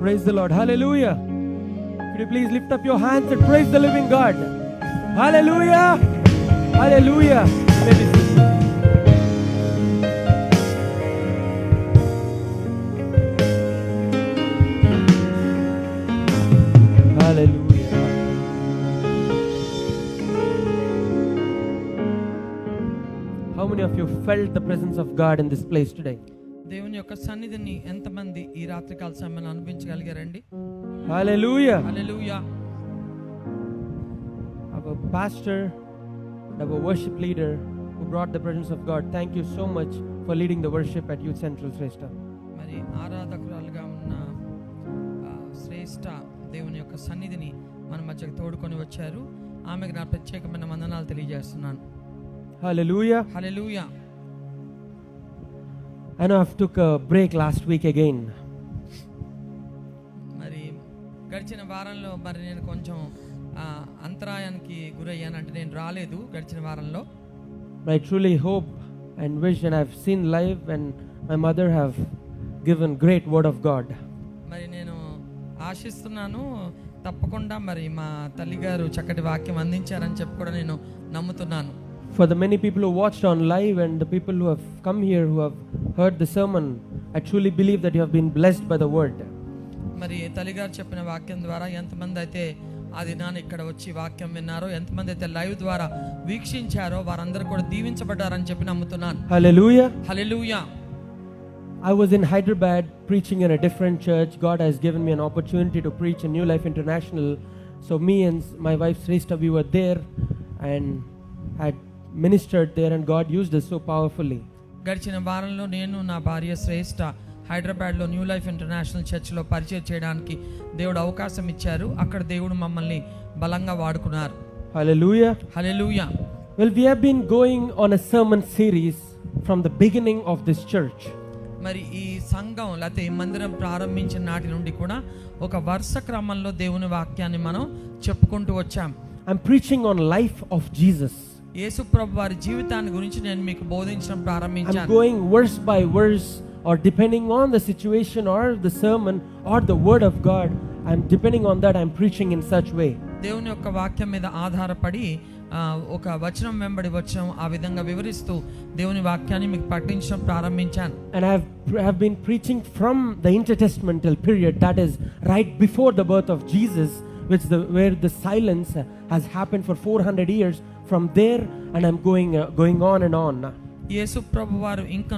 Praise the Lord. Hallelujah. Could you please lift up your hands and praise the living God? Hallelujah. Hallelujah. Maybe hallelujah. How many of you felt the presence of God in this place today? దేవుని యొక్క సన్నిధిని ఎంతమంది ఈ రాత్రికాల సమయంలో అనుభవించగలిగారండి? Hallelujah. Hallelujah. Our pastor, our worship leader who brought the presence of God, thank you so much for leading the worship at Youth Central Shrestha. మరి ఆరాధకురాలుగా ఉన్న శ్రేష్ఠ దేవుని యొక్క సన్నిధిని మన మధ్యకు తోడుకొని వచ్చారు. ఆమెకు నా ప్రత్యేకమైన వందనాలు తెలియజేస్తున్నాను. Hallelujah. Hallelujah. I know I took a break last week again. మరి గడిచిన వారంలో మరి నేను కొంచెం అంతరాయానికి గురయ్యాను, అంటే నేను రాలేదు గడిచిన వారంలో. I truly hope and wish, and I've seen live, and my mother have given great word of God. మరి నేను ఆశిస్తున్నాను తప్పకుండా మరి మా తల్లిగారు చక్కటి వాక్యం అందించారని చెప్పి కూడా నేను నమ్ముతున్నాను. For the many people who watched on live and the people who have come here who have heard the sermon, I truly believe that you have been blessed by the word. మరి తల్లిగారు చెప్పిన వాక్యం ద్వారా ఎంతమంది అయితే ఆ దినాన్ని ఇక్కడ వచ్చి వాక్యం విన్నారో, ఎంతమంది అయితే లైవ్ ద్వారా వీక్షించారో వారందరూ కూడా దీవించబడ్డారని చెప్పి నమ్ముతున్నాను. Hallelujah. Hallelujah. I was in Hyderabad preaching in a different church. God has given me an opportunity to preach in New Life International. So me and my wife Shrestha, we were there and had ministered there, and God used us so powerfully. గడిచిన వారంలో నేను నా భార్య శ్రేష్ఠ హైదరాబాద్లో new life international చర్చ్లో పరిచయం చేయడానికి దేవుడు అవకాశం ఇచ్చారు. అక్కడ దేవుడు మమ్మల్ని బలంగా వాడుకున్నారు. Hallelujah. Hallelujah. Well, we have been going on a sermon series from the beginning of this church. మరి ఈ సంఘం లేకపోతే ఈ మందిరం ప్రారంభించిన నాటి నుండి కూడా ఒక వరుస క్రమంలో దేవుని వాక్యాన్ని మనం చెప్పుకుంటూ వచ్చాం. I'm preaching on life of Jesus. యేసు ప్రభు వారి జీవితాన్ని గురించి నేను మీకు బోధించడం ప్రారంభించాను. I'm going verse by verse, or depending on the situation or the sermon or the word of God, I'm depending on that, I'm preaching in such way. దేవుని యొక్క వాక్యం మీద ఆధారపడి ఒక వచనం వెంబడి వచనం ఆ విధంగా వివరిస్తూ దేవుని వాక్యాన్ని మీకు పఠించడం ప్రారంభించాను. And I have been preaching from the intertestamental period, that is right before the birth of Jesus, where the silence has happened for 400 years. From there, and I'm going on and on. యేసు ప్రభు వారు ఇంకా